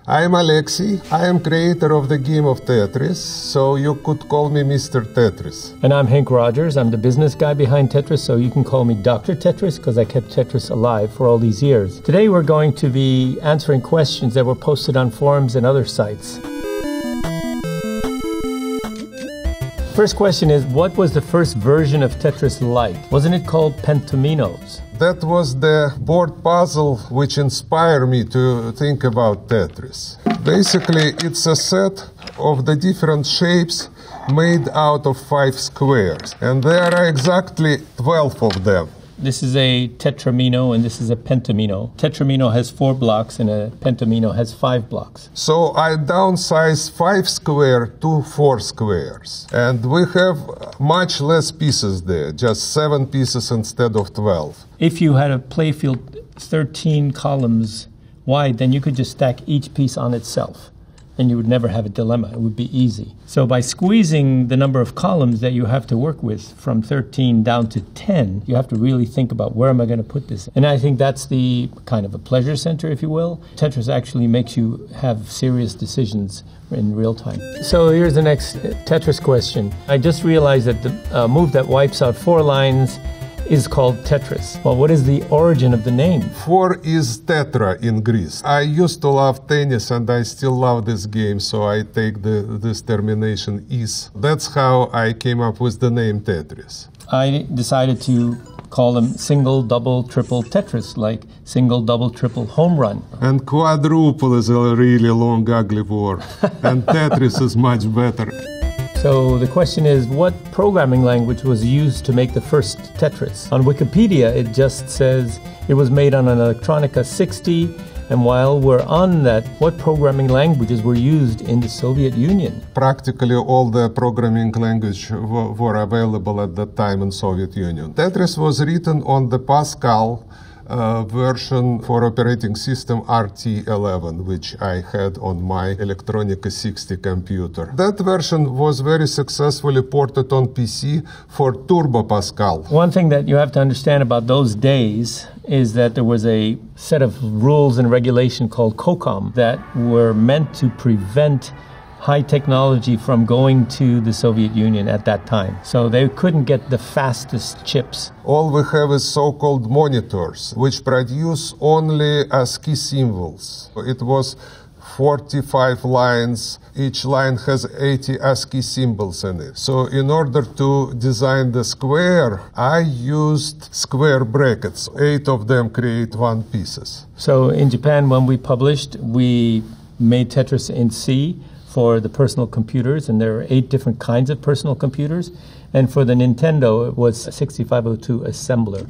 I'm Alexey. I am creator of the game of Tetris, so you could call me Mr. Tetris. And I'm Henk Rogers. I'm the business guy behind Tetris, so you can call me Dr. Tetris because I kept Tetris alive for all these years. Today we're going to be answering questions that were posted on forums and other sites. First question is, what was the first version of Tetris like? Wasn't it called Pentaminos? That was the board puzzle which inspired me to think about Tetris. Basically, it's a set of the different shapes made out of 5 squares, and there are exactly 12 of them. This is a tetramino and this is a pentamino. Tetramino has 4 blocks and a pentamino has 5 blocks. So I downsized 5 square to 4 squares. And we have much less pieces there, just 7 pieces instead of 12. If you had a playfield 13 columns wide, then you could just stack each piece on itself. And you would never have a dilemma. It would be easy. So by squeezing the number of columns that you have to work with from 13 down to 10, you have to really think about where am I going to put this? And I think that's the kind of a pleasure center, if you will. Tetris actually makes you have serious decisions in real time. So here's the next Tetris question. I just realized that the move that wipes out 4 lines is called Tetris. Well, what is the origin of the name? 4 is tetra in Greece. I used to love tennis and I still love this game, so I take this termination is. That's how I came up with the name Tetris. I decided to call them single, double, triple Tetris, like single, double, triple home run. And quadruple is a really long, ugly word. And Tetris is much better. So the question is, what programming language was used to make the first Tetris? On Wikipedia, it just says it was made on an Electronica 60. And while we're on that, what programming languages were used in the Soviet Union? Practically all the programming languages were available at that time in Soviet Union. Tetris was written on the Pascal version for operating system RT11, which I had on my Electronica 60 computer. That version was very successfully ported on PC for Turbo Pascal. One thing that you have to understand about those days is that there was a set of rules and regulation called COCOM that were meant to prevent high technology from going to the Soviet Union at that time. So they couldn't get the fastest chips. All we have is so-called monitors, which produce only ASCII symbols. It was 45 lines. Each line has 80 ASCII symbols in it. So in order to design the square, I used square brackets. 8 of them create 1 pieces. So in Japan, when we published, we made Tetris in C for the personal computers, and there are 8 different kinds of personal computers. And for the Nintendo, it was 6502 assembler.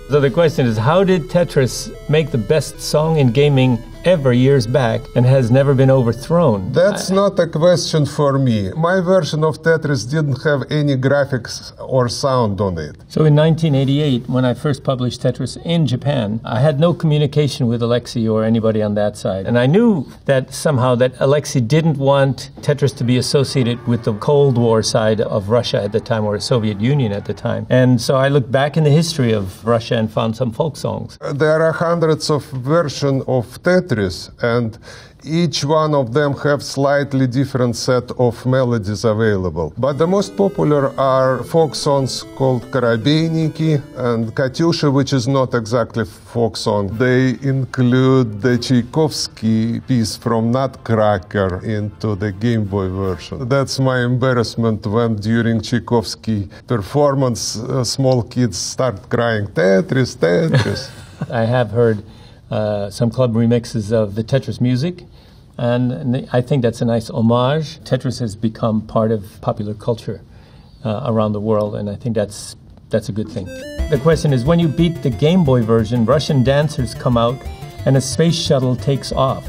So the question is, how did Tetris make the best song in gaming ever years back and has never been overthrown? That's not a question for me. My version of Tetris didn't have any graphics or sound on it. So in 1988, when I first published Tetris in Japan, I had no communication with Alexey or anybody on that side. And I knew that somehow that Alexey didn't want Tetris to be associated with the Cold War side of Russia at the time, or the Soviet Union at the time. And so I looked back in the history of Russia and found some folk songs. There are hundreds of versions of Tetris, and each one of them have slightly different set of melodies available. But the most popular are folk songs called Korobeiniki and Katyusha, which is not exactly folk song. They include the Tchaikovsky piece from Nutcracker into the Game Boy version. That's my embarrassment when during Tchaikovsky performance, small kids start crying, Tetris, Tetris. I have heard some club remixes of the Tetris music, and I think that's a nice homage. Tetris has become part of popular culture around the world, and I think that's a good thing. The question is, when you beat the Game Boy version, Russian dancers come out and a space shuttle takes off.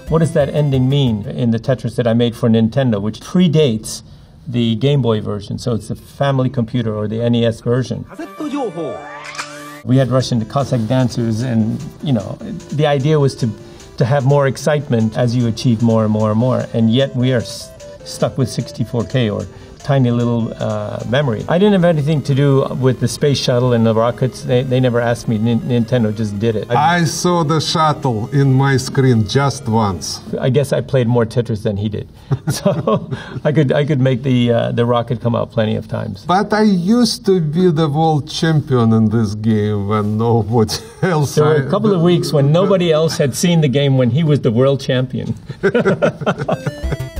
What does that ending mean in the Tetris that I made for Nintendo, which predates the Game Boy version? So it's the family computer or the NES version. We had Russian Cossack dancers, and the idea was to have more excitement as you achieve more and more and more. And yet we are stuck with 64K or tiny little memory. I didn't have anything to do with the space shuttle and the rockets. They never asked me. Nintendo just did it. I saw the shuttle in my screen just once. I guess I played more Tetris than he did. So I could make the rocket come out plenty of times. But I used to be the world champion in this game when nobody else... There were a couple of weeks when nobody else had seen the game when he was the world champion.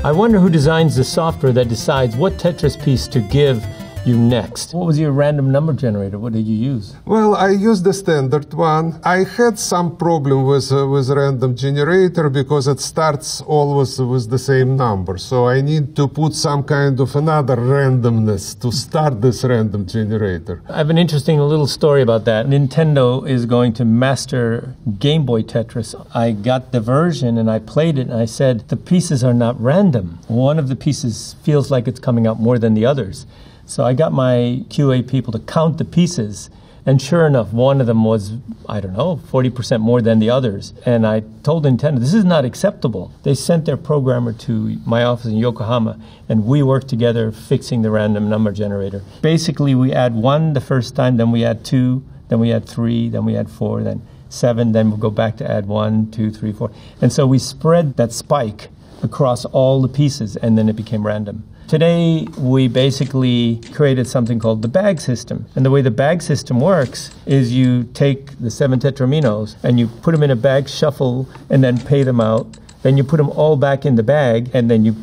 I wonder who designs the software that decides what Tetris piece to give you next. What was your random number generator? What did you use? Well, I used the standard one. I had some problem with random generator because it starts always with the same number. So I need to put some kind of another randomness to start this random generator. I have an interesting little story about that. Nintendo is going to master Game Boy Tetris. I got the version and I played it and I said, the pieces are not random. One of the pieces feels like it's coming out more than the others. So I got my QA people to count the pieces, and sure enough, one of them was, 40% more than the others. And I told Nintendo, this is not acceptable. They sent their programmer to my office in Yokohama, and we worked together fixing the random number generator. Basically, we add 1 the first time, then we add 2, then we add 3, then we add 4, then 7, then we'll go back to add 1, 2, 3, 4. And so we spread that spike across all the pieces, and then it became random. Today, we basically created something called the bag system. And the way the bag system works is you take the 7 tetraminos and you put them in a bag, shuffle, and then pay them out. Then you put them all back in the bag, and then you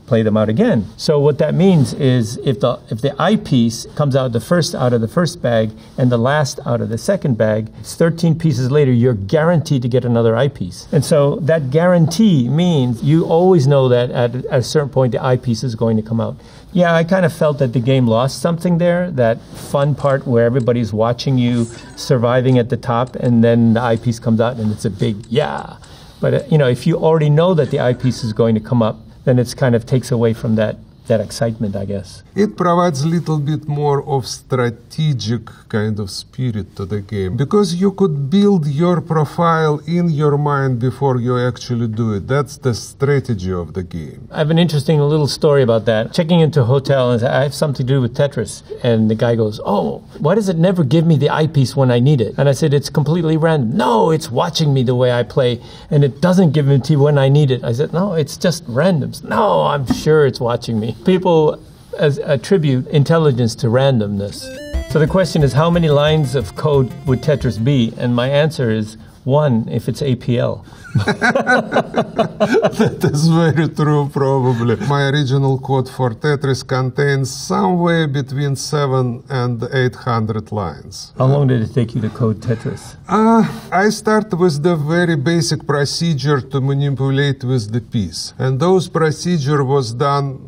play them out again. So what that means is if the eyepiece comes out out of the first bag and the last out of the second bag, it's 13 pieces later, you're guaranteed to get another eyepiece. And so that guarantee means you always know that at a certain point the eyepiece is going to come out. Yeah, I kind of felt that the game lost something there, that fun part where everybody's watching you surviving at the top and then the eyepiece comes out and it's a big yeah. But if you already know that the eyepiece is going to come up, then it kind of takes away from that excitement, I guess. It provides a little bit more of strategic kind of spirit to the game, because you could build your profile in your mind before you actually do it. That's the strategy of the game. I have an interesting little story about that. Checking into a hotel and I have something to do with Tetris. And the guy goes, oh, why does it never give me the eyepiece when I need it? And I said, it's completely random. No, it's watching me the way I play, and it doesn't give it to you when I need it. I said, no, it's just randoms. No, I'm sure it's watching me. People attribute intelligence to randomness. So the question is, how many lines of code would Tetris be? And my answer is 1 if it's APL. That is very true, probably. My original code for Tetris contains somewhere between 700 and 800 lines. How long did it take you to code Tetris? I start with the very basic procedure to manipulate with the piece. And those procedure was done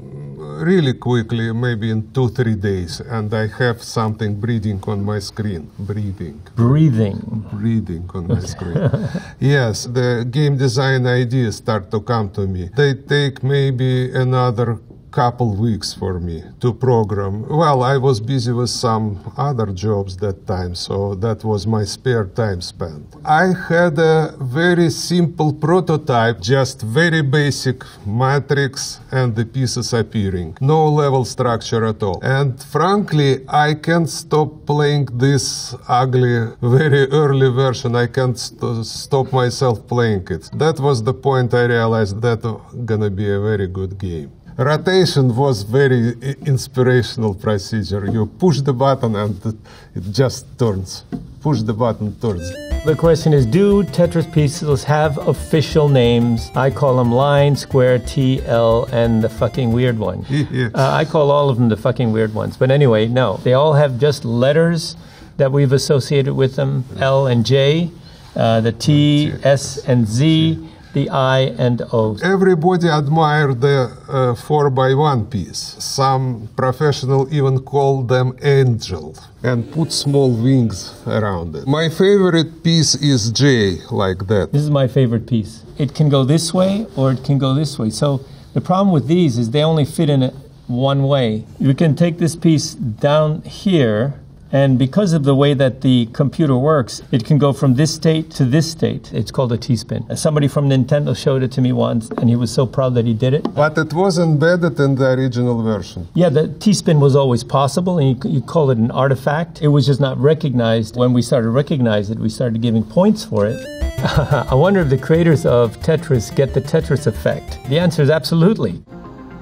really quickly, maybe in 2-3 days, and I have something breathing on my screen. Breathing on my screen. Yes, the game design ideas start to come to me. They take maybe another couple weeks for me to program. Well, I was busy with some other jobs that time, so that was my spare time spent. I had a very simple prototype, just very basic matrix and the pieces appearing. No level structure at all. And frankly, I can't stop playing this ugly, very early version. I can't stop myself playing it. That was the point I realized that gonna be a very good game. Rotation was very inspirational procedure. You push the button and it just turns. Push the button, turns. The question is, do Tetris pieces have official names? I call them line, square, T, L, and the fucking weird one. Yes. I call all of them the fucking weird ones. But anyway, no. They all have just letters that we've associated with them, L and J, the T, S, and Z, the I and O. Everybody admired the 4x1 piece. Some professionals even call them angel and put small wings around it. My favorite piece is J, like that. This is my favorite piece. It can go this way or it can go this way. So the problem with these is they only fit in it one way. You can take this piece down here And because of the way that the computer works, it can go from this state to this state. It's called a T-spin. Somebody from Nintendo showed it to me once, and he was so proud that he did it. But it was embedded in the original version. Yeah, the T-spin was always possible, and you call it an artifact. It was just not recognized. When we started to recognize it, we started giving points for it. I wonder if the creators of Tetris get the Tetris effect. The answer is absolutely.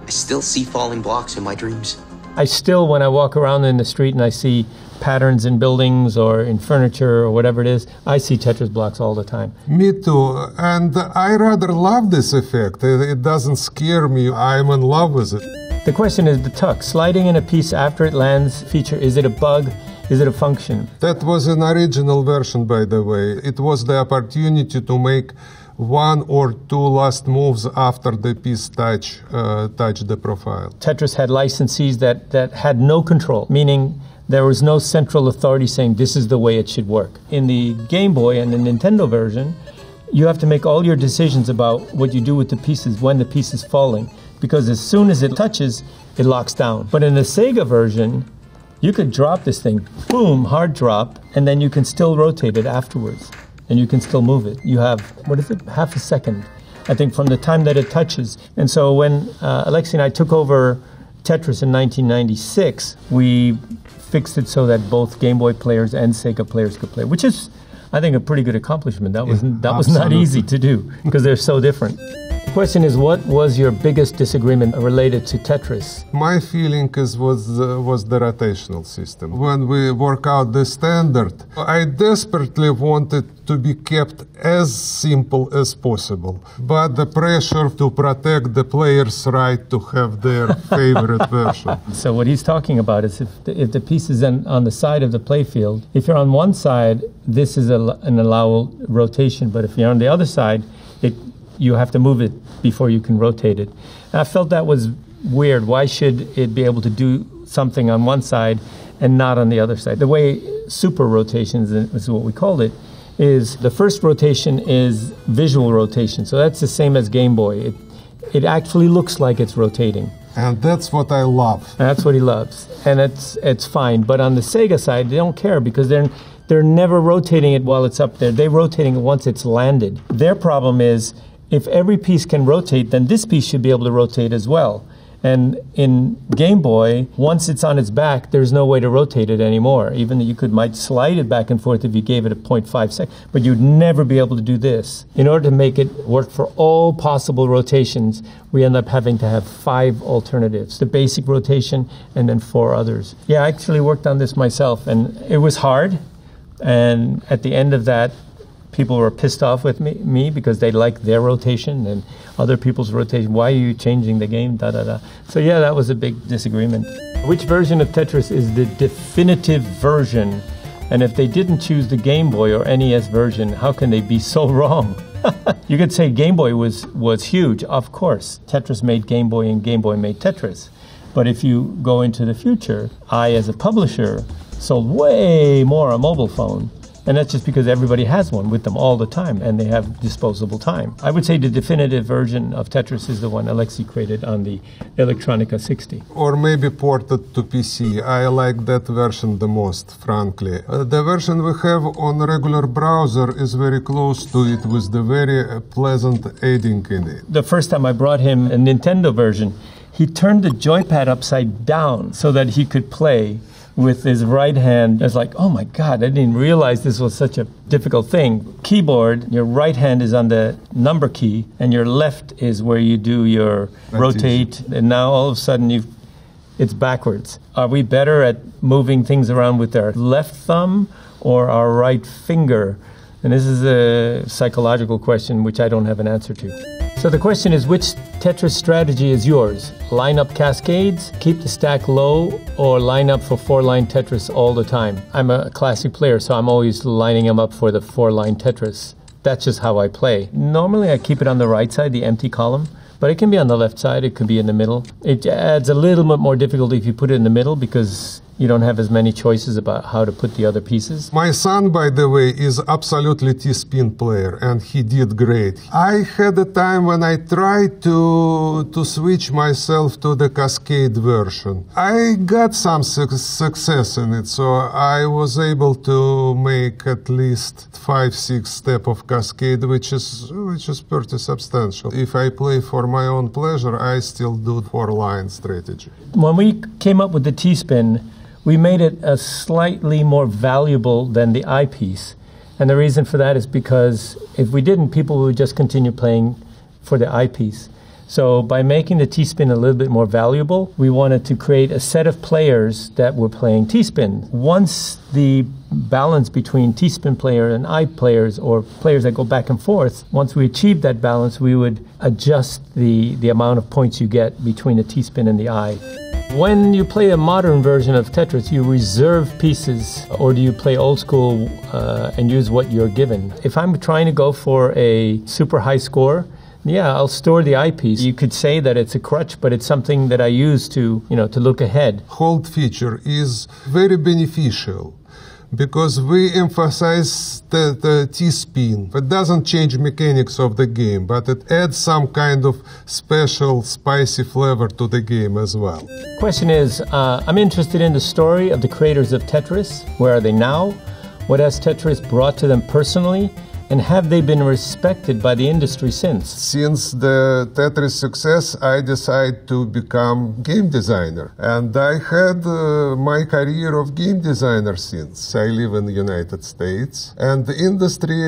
I still see falling blocks in my dreams. I still, when I walk around in the street and I see patterns in buildings or in furniture or whatever it is, I see Tetris blocks all the time. Me too. And I rather love this effect. It doesn't scare me. I'm in love with it. The question is the tuck. Sliding in a piece after it lands feature, is it a bug? Is it a function? That was an original version, by the way. It was the opportunity to make one or two last moves after the piece touch the profile. Tetris had licensees that had no control, meaning there was no central authority saying this is the way it should work. In the Game Boy and the Nintendo version, you have to make all your decisions about what you do with the pieces when the piece is falling, because as soon as it touches, it locks down. But in the Sega version, you could drop this thing, boom, hard drop, and then you can still rotate it afterwards. And you can still move it. You have, what is it, half a second, I think, from the time that it touches. And so when Alexey and I took over Tetris in 1996, we fixed it so that both Game Boy players and Sega players could play, which is, I think, a pretty good accomplishment. That was not easy to do because they're so different. The question is, what was your biggest disagreement related to Tetris? My feeling was the rotational system. When we work out the standard, I desperately wanted to be kept as simple as possible. But the pressure to protect the player's right to have their favorite version. So what he's talking about is if the piece is on the side of the playfield, if you're on one side, this is an allowable rotation. But if you're on the other side, you have to move it before you can rotate it. And I felt that was weird. Why should it be able to do something on one side and not on the other side? The way super rotations is what we called it, is the first rotation is visual rotation. So that's the same as Game Boy. It actually looks like it's rotating. And that's what I love. And that's what he loves. And it's fine. But on the Sega side, they don't care because they're never rotating it while it's up there. They're rotating it once it's landed. Their problem is, if every piece can rotate, then this piece should be able to rotate as well. And in Game Boy, once it's on its back, there's no way to rotate it anymore. Even you might slide it back and forth if you gave it a 0.5 second, but you'd never be able to do this. In order to make it work for all possible rotations, we end up having to have 5 alternatives. The basic rotation and then 4 others. Yeah, I actually worked on this myself, and it was hard. And at the end of that, people were pissed off with me because they liked their rotation and other people's rotation. Why are you changing the game? So yeah, that was a big disagreement. Which version of Tetris is the definitive version? And if they didn't choose the Game Boy or NES version, how can they be so wrong? You could say Game Boy was huge. Of course, Tetris made Game Boy and Game Boy made Tetris. But if you go into the future, I, as a publisher, sold way more on mobile phone. And that's just because everybody has one with them all the time, and they have disposable time. I would say the definitive version of Tetris is the one Alexey created on the Electronica 60. Or maybe ported to PC. I like that version the most, frankly. The version we have on regular browser is very close to it with the very pleasant adding in it. The first time I brought him a Nintendo version, he turned the joypad upside down so that he could play with his right hand. It's like, oh my God, I didn't realize this was such a difficult thing. Keyboard, your right hand is on the number key, and your left is where you do your rotate. And now all of a sudden it's backwards. Are we better at moving things around with our left thumb or our right finger? And this is a psychological question which I don't have an answer to. So the question is, which Tetris strategy is yours? Line up cascades, keep the stack low, or line up for 4-line Tetris all the time? I'm a classic player, so I'm always lining them up for the 4-line Tetris. That's just how I play. Normally I keep it on the right side, the empty column, but it can be on the left side, it could be in the middle. It adds a little bit more difficulty if you put it in the middle because You don't have as many choices about how to put the other pieces. My son, by the way, is absolutely T-spin player, and he did great. I had a time when I tried to switch myself to the Cascade version. I got some success in it, so I was able to make at least 5-6 steps of Cascade, which is pretty substantial. If I play for my own pleasure, I still do 4-line strategy. When we came up with the T-spin, we made it a slightly more valuable than the eyepiece. And the reason for that is because if we didn't, people would just continue playing for the eyepiece. So by making the T-spin a little bit more valuable, we wanted to create a set of players that were playing T-spin. Once the balance between T-spin player and eye players, or players that go back and forth, once we achieved that balance, we would adjust the amount of points you get between the T-spin and the eye. When you play a modern version of Tetris, you reserve pieces, or do you play old school and use what you're given? If I'm trying to go for a super high score, yeah, I'll store the eyepiece. You could say that it's a crutch, but it's something that I use to look ahead. Hold feature is very beneficial because we emphasize the T-spin. It doesn't change mechanics of the game, but it adds some kind of special spicy flavor to the game as well. Question is, I'm interested in the story of the creators of Tetris. Where are they now? What has Tetris brought to them personally? And have they been respected by the industry since? Since the Tetris success, I decided to become game designer. And I had my career of game designer since. I live in the United States. And the industry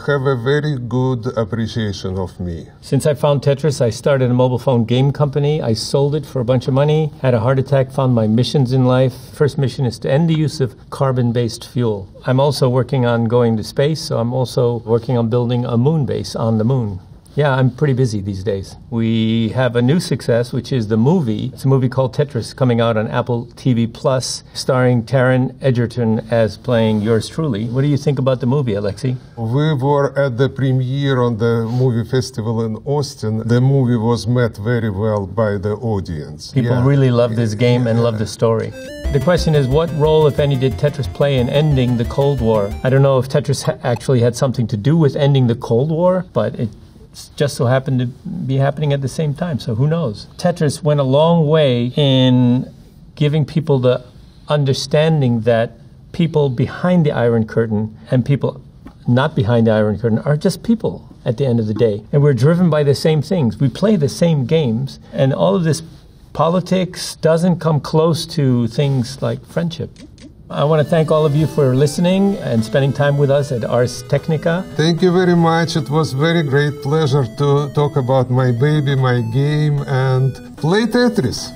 have a very good appreciation of me. Since I found Tetris, I started a mobile phone game company. I sold it for a bunch of money, had a heart attack, found my missions in life. First mission is to end the use of carbon-based fuel. I'm also working on going to space, so I'm also working on building a moon base on the moon. Yeah, I'm pretty busy these days. We have a new success, which is the movie. It's a movie called Tetris, coming out on Apple TV+, starring Taron Egerton as playing yours truly. What do you think about the movie, Alexey? We were at the premiere on the movie festival in Austin. The movie was met very well by the audience. People really love this game and love the story. The question is, what role, if any, did Tetris play in ending the Cold War? I don't know if Tetris actually had something to do with ending the Cold War, but it just so happened to be happening at the same time, so who knows? Tetris went a long way in giving people the understanding that people behind the Iron Curtain and people not behind the Iron Curtain are just people at the end of the day. And we're driven by the same things. We play the same games, and all of this politics doesn't come close to things like friendship. I want to thank all of you for listening and spending time with us at Ars Technica. Thank you very much. It was very great pleasure to talk about my baby, my game, and play Tetris.